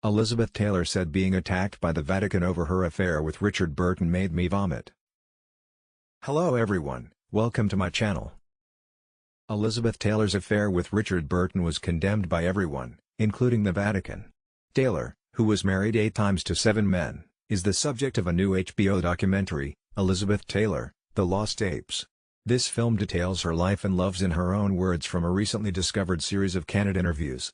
Elizabeth Taylor said being attacked by the Vatican over her affair with Richard Burton made me vomit. Hello everyone, welcome to my channel. Elizabeth Taylor's affair with Richard Burton was condemned by everyone, including the Vatican. Taylor, who was married 8 times to 7 men, is the subject of a new HBO documentary, Elizabeth Taylor, The Lost Tapes. This film details her life and loves in her own words from a recently discovered series of candid interviews.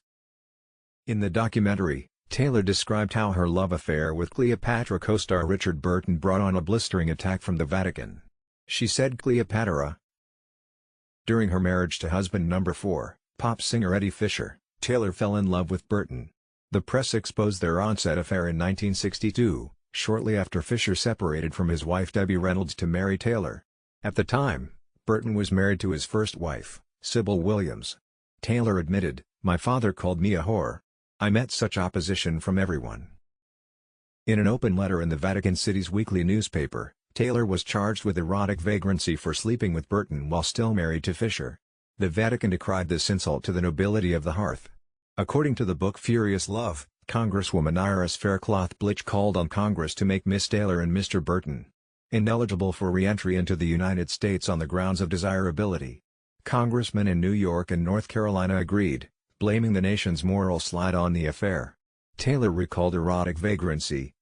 In the documentary, Taylor described how her love affair with Cleopatra co-star Richard Burton brought on a blistering attack from the Vatican. She said Cleopatra. During her marriage to husband number 4, pop singer Eddie Fisher, Taylor fell in love with Burton. The press exposed their on-set affair in 1962, shortly after Fisher separated from his wife Debbie Reynolds to marry Taylor. At the time, Burton was married to his first wife, Sybil Williams. Taylor admitted, "My father called me a whore. I met such opposition from everyone." In an open letter in the Vatican City's weekly newspaper, Taylor was charged with erotic vagrancy for sleeping with Burton while still married to Fisher. The Vatican decried this insult to the nobility of the hearth. According to the book Furious Love, Congresswoman Iris Faircloth-Blitch called on Congress to make Miss Taylor and Mr. Burton ineligible for re-entry into the United States on the grounds of desirability. Congressmen in New York and North Carolina agreed, blaming the nation's moral slide on the affair. Taylor recalled erotic vagrancy.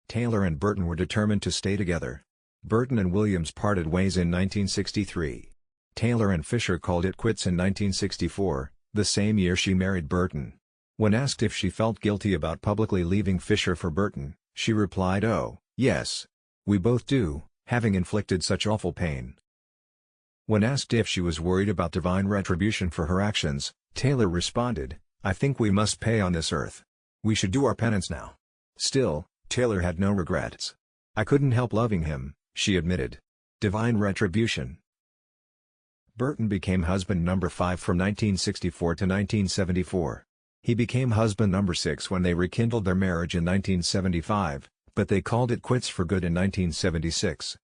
Taylor and Burton were determined to stay together. Burton and Williams parted ways in 1963. Taylor and Fisher called it quits in 1964, the same year she married Burton. When asked if she felt guilty about publicly leaving Fisher for Burton, she replied, "Oh, yes. We both do, having inflicted such awful pain." When asked if she was worried about divine retribution for her actions, Taylor responded, "I think we must pay on this earth. We should do our penance now." Still, Taylor had no regrets. "I couldn't help loving him," she admitted. Divine retribution. Burton became husband number 5 from 1964 to 1974. He became husband number 6 when they rekindled their marriage in 1975, but they called it quits for good in 1976.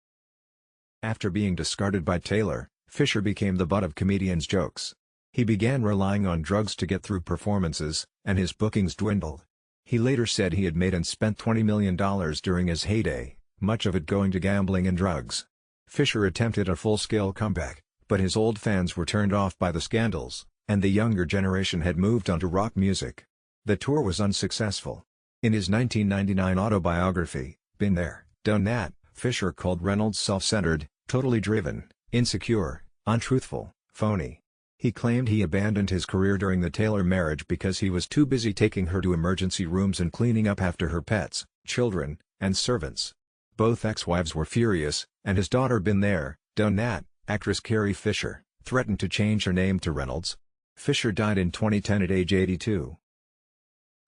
After being discarded by Taylor, Fisher became the butt of comedians' jokes. He began relying on drugs to get through performances, and his bookings dwindled. He later said he had made and spent $20 million during his heyday, much of it going to gambling and drugs. Fisher attempted a full-scale comeback, but his old fans were turned off by the scandals, and the younger generation had moved on to rock music. The tour was unsuccessful. In his 1999 autobiography, Been There, Done That, Fisher called Reynolds self-centered, totally driven, insecure, untruthful, phony. He claimed he abandoned his career during the Taylor marriage because he was too busy taking her to emergency rooms and cleaning up after her pets, children, and servants. Both ex-wives were furious, and his daughter Been There, Done That, actress Carrie Fisher, threatened to change her name to Reynolds. Fisher died in 2010 at age 82.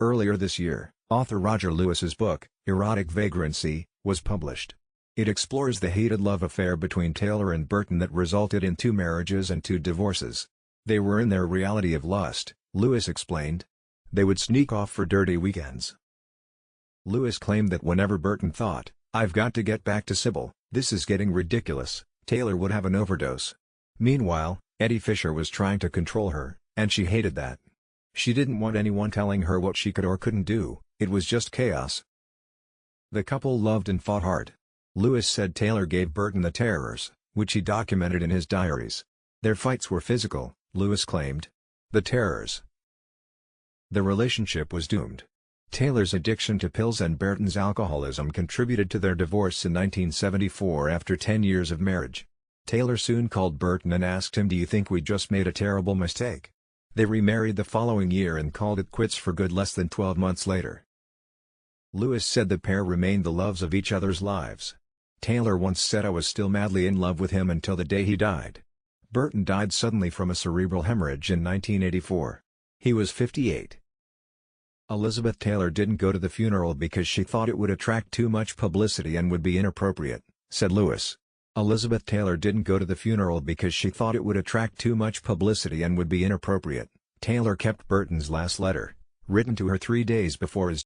Earlier this year, author Roger Lewis's book, Erotic Vagrancy, was published. It explores the hated love affair between Taylor and Burton that resulted in 2 marriages and 2 divorces. They were in their reality of lust, Lewis explained. They would sneak off for dirty weekends. Lewis claimed that whenever Burton thought, "I've got to get back to Sybil, this is getting ridiculous," Taylor would have an overdose. Meanwhile, Eddie Fisher was trying to control her, and she hated that. She didn't want anyone telling her what she could or couldn't do, it was just chaos. The couple loved and fought hard. Lewis said Taylor gave Burton the terrors, which he documented in his diaries. Their fights were physical, Lewis claimed. The terrors. The relationship was doomed. Taylor's addiction to pills and Burton's alcoholism contributed to their divorce in 1974 after 10 years of marriage. Taylor soon called Burton and asked him, "Do you think we just made a terrible mistake?" They remarried the following year and called it quits for good less than 12 months later. Lewis said the pair remained the loves of each other's lives. Taylor once said, "I was still madly in love with him until the day he died." Burton died suddenly from a cerebral hemorrhage in 1984. He was 58. Elizabeth Taylor didn't go to the funeral because she thought it would attract too much publicity and would be inappropriate, said Lewis. Elizabeth Taylor didn't go to the funeral because she thought it would attract too much publicity and would be inappropriate. Taylor kept Burton's last letter, written to her 3 days before his